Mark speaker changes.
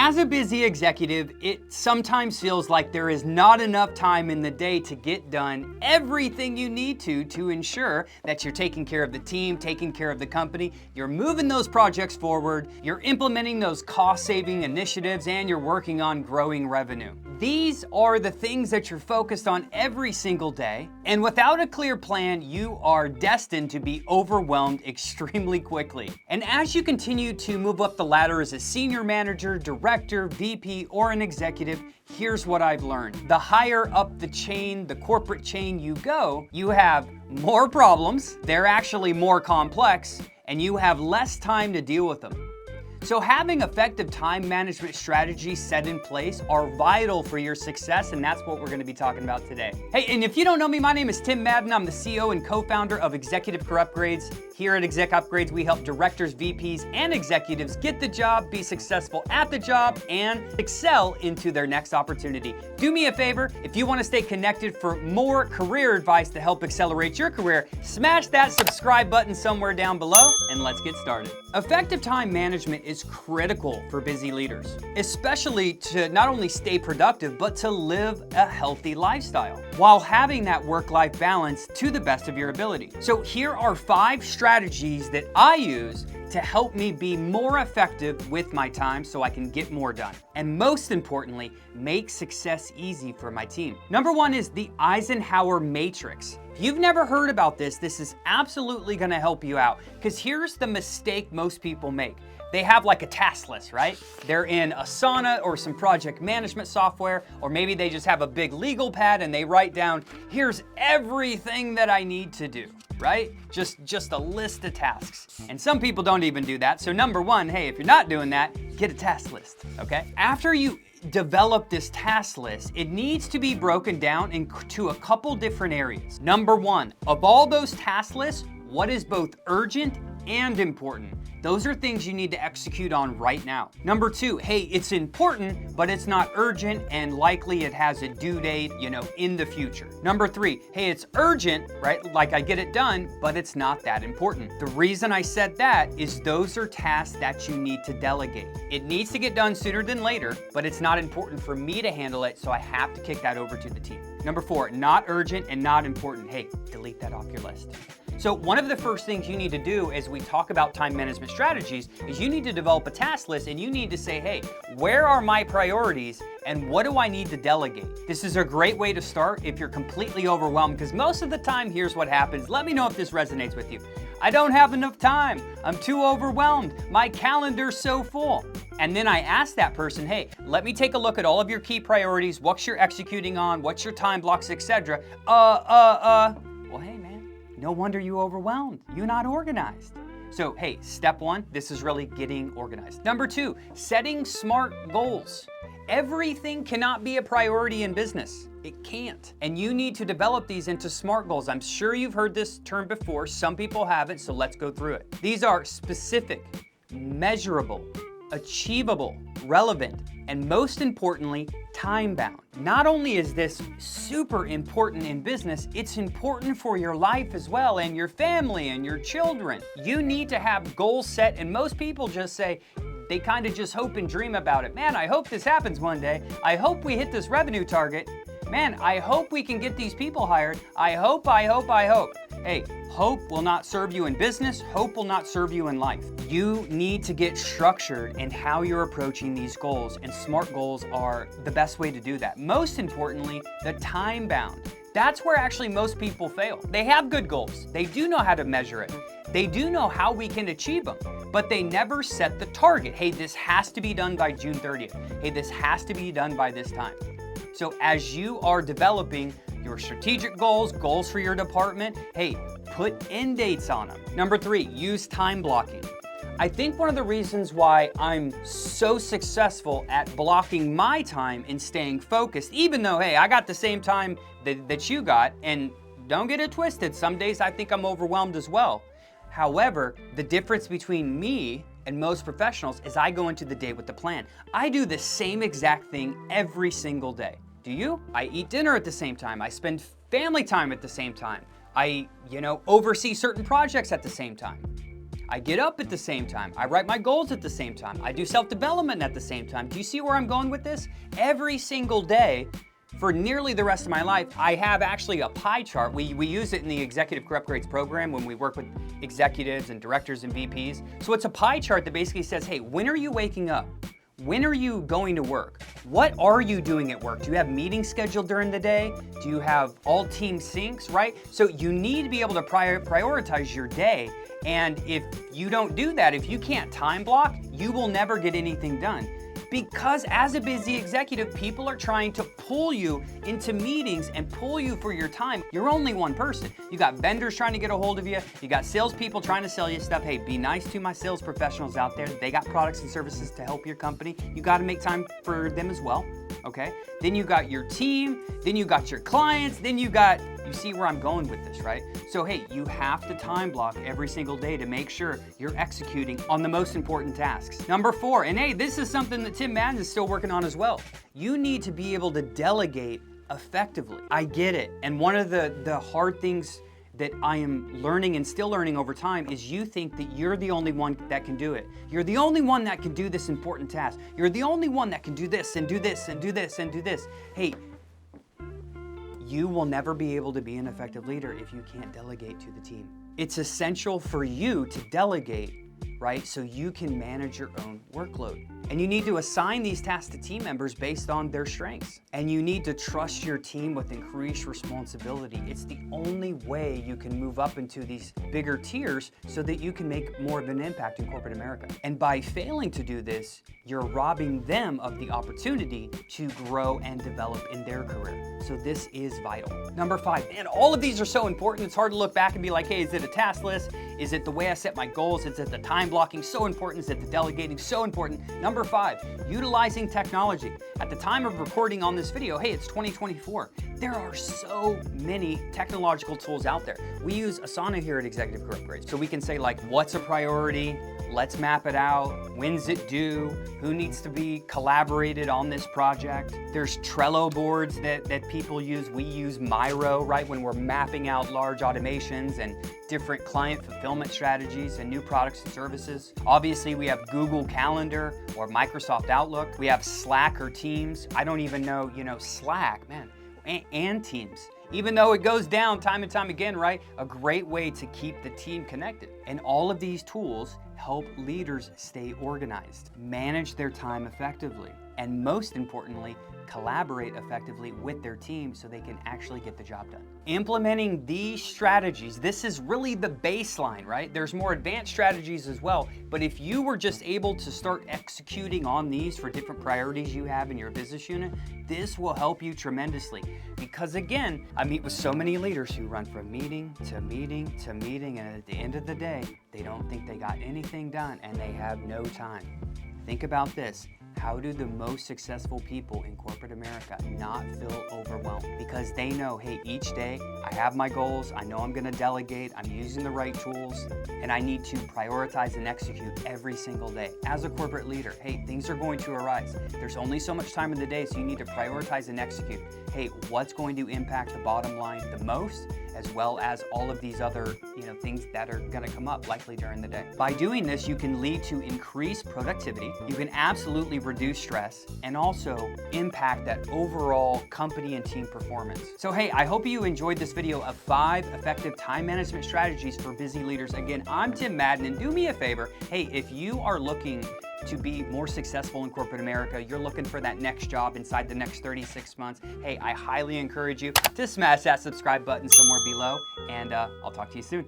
Speaker 1: As a busy executive, it sometimes feels like there is not enough time in the day to get done everything you need to ensure that you're taking care of the team, taking care of the company, you're moving those projects forward, you're implementing those cost-saving initiatives, and you're working on growing revenue. These are the things that you're focused on every single day, and without a clear plan, you are destined to be overwhelmed extremely quickly. And as you continue to move up the ladder as a senior manager, director, VP, or an executive, here's what I've learned. The higher up the chain, the corporate chain you go, you have more problems, they're actually more complex, and you have less time to deal with them. So having effective time management strategies set in place are vital for your success, and that's what we're going to be talking about today. Hey, and if you don't know me, my name is Tim Madden. I'm the CEO and co-founder of Executive Career Upgrades. Here at Exec Upgrades, we help directors, VPs, and executives get the job, be successful at the job, and excel into their next opportunity. Do me a favor, if you want to stay connected for more career advice to help accelerate your career, smash that subscribe button somewhere down below, and let's get started. Effective time management is critical for busy leaders, especially to not only stay productive, but to live a healthy lifestyle while having that work-life balance to the best of your ability. So here are 5 strategies that I use to help me be more effective with my time so I can get more done. And most importantly, make success easy for my team. Number 1 is the Eisenhower Matrix. If you've never heard about this, this is absolutely gonna help you out, because here's the mistake most people make. They have like a task list, right? They're in Asana or some project management software, or maybe they just have a big legal pad and they write down, here's everything that I need to do, right? Just a list of tasks. And some people don't even do that. So number 1, hey, if you're not doing that, get a task list, okay? After you develop this task list, it needs to be broken down into a couple different areas. Number 1, of all those task lists, what is both urgent and important? Those are things you need to execute on right now. Number 2, hey, it's important, but it's not urgent, and likely it has a due date, in the future. Number 3, hey, it's urgent, right? Like I get it done, but it's not that important. The reason I said that is those are tasks that you need to delegate. It needs to get done sooner than later, but it's not important for me to handle it, so I have to kick that over to the team. Number 4, not urgent and not important. Hey, delete that off your list. So one of the first things you need to do as we talk about time management strategies is you need to develop a task list, and you need to say, hey, where are my priorities and what do I need to delegate? This is a great way to start if you're completely overwhelmed, because most of the time, here's what happens. Let me know if this resonates with you. I don't have enough time. I'm too overwhelmed. My calendar's so full. And then I ask that person, hey, let me take a look at all of your key priorities, what you're executing on, what's your time blocks, etc. Well, hey, man. No wonder you're overwhelmed. You're not organized. So, hey, step 1, this is really getting organized. Number 2, setting smart goals. Everything cannot be a priority in business. It can't. And you need to develop these into SMART goals. I'm sure you've heard this term before. Some people haven't, so let's go through it. These are specific, measurable, achievable, relevant, and most importantly, time-bound. Not only is this super important in business, it's important for your life as well, and your family and your children. You need to have goals set, and most people just say, they kind of just hope and dream about it. Man, I hope this happens one day. I hope we hit this revenue target. Man, I hope we can get these people hired. I hope. Hey, hope will not serve you in business. Hope will not serve you in life. You need to get structured in how you're approaching these goals, and SMART goals are the best way to do that. Most importantly, the time bound. That's where actually most people fail. They have good goals. They do know how to measure it. They do know how we can achieve them, but they never set the target. Hey, this has to be done by June 30th. Hey, this has to be done by this time. So as you are developing your strategic goals, goals for your department, hey, put end dates on them. Number 3, use time blocking. I think one of the reasons why I'm so successful at blocking my time and staying focused, even though, hey, I got the same time that you got, and don't get it twisted, some days I think I'm overwhelmed as well. However, the difference between me and most professionals is I go into the day with a plan. I do the same exact thing every single day. Do you? I eat dinner at the same time. I spend family time at the same time. I, oversee certain projects at the same time. I get up at the same time. I write my goals at the same time. I do self-development at the same time. Do you see where I'm going with this? Every single day, for nearly the rest of my life, I have actually a pie chart. We use it in the Executive Career Upgrades program when we work with executives and directors and VPs. So it's a pie chart that basically says, hey, when are you waking up? When are you going to work? What are you doing at work? Do you have meetings scheduled during the day? Do you have all team syncs, right? So you need to be able to prioritize your day. And if you don't do that, if you can't time block, you will never get anything done. Because as a busy executive, people are trying to pull you into meetings and pull you for your time. You're only one person. You got vendors trying to get a hold of you. You got salespeople trying to sell you stuff. Hey, be nice to my sales professionals out there. They got products and services to help your company. You got to make time for them as well, okay? Then you got your team. Then you got your clients. Then you see where I'm going with this, right? So hey, you have to time block every single day to make sure you're executing on the most important tasks. Number 4, and hey, this is something that Tim Madden is still working on as well. You need to be able to delegate effectively. I get it. And one of the hard things that I am learning and still learning over time is you think that you're the only one that can do it. You're the only one that can do this important task. You're the only one that can do this and do this and do this and do this. Hey, you will never be able to be an effective leader if you can't delegate to the team. It's essential for you to delegate, right? So you can manage your own workload. And you need to assign these tasks to team members based on their strengths. And you need to trust your team with increased responsibility. It's the only way you can move up into these bigger tiers so that you can make more of an impact in corporate America. And by failing to do this, you're robbing them of the opportunity to grow and develop in their career. So this is vital. Number 5, and all of these are so important. It's hard to look back and be like, hey, is it a task list? Is it the way I set my goals? Is it the time blocking? So important. Is it the delegating? So important. Number 5, utilizing technology. At the time of recording on this video, hey, it's 2024. There are so many technological tools out there. We use Asana here at Executive Career Upgrades. So we can say like, what's a priority? Let's map it out. When's it due? Who needs to be collaborated on this project? There's Trello boards that people use. We use Miro, right, when we're mapping out large automations and different client fulfillment strategies and new products and services. Obviously, we have Google Calendar or Microsoft Outlook. We have Slack or Teams. I don't even know, Slack, man, and Teams. Even though it goes down time and time again, right? A great way to keep the team connected. And all of these tools help leaders stay organized, manage their time effectively, and most importantly, collaborate effectively with their team so they can actually get the job done. Implementing these strategies, this is really the baseline, right? There's more advanced strategies as well, but if you were just able to start executing on these for different priorities you have in your business unit, this will help you tremendously. Because again, I meet with so many leaders who run from meeting to meeting to meeting, and at the end of the day, they don't think they got anything done and they have no time. Think about this. How do the most successful people in corporate America not feel overwhelmed? Because they know, hey, each day I have my goals, I know I'm gonna delegate, I'm using the right tools, and I need to prioritize and execute every single day. As a corporate leader, hey, things are going to arise. There's only so much time in the day, so you need to prioritize and execute. Hey, what's going to impact the bottom line the most, as well as all of these other things that are gonna come up likely during the day. By doing this, you can lead to increased productivity, you can absolutely reduce stress, and also impact that overall company and team performance. So hey, I hope you enjoyed this video of 5 effective time management strategies for busy leaders. Again, I'm Tim Madden, and do me a favor, hey, if you are looking to be more successful in corporate America, you're looking for that next job inside the next 36 months, hey, I highly encourage you to smash that subscribe button somewhere below, and I'll talk to you soon.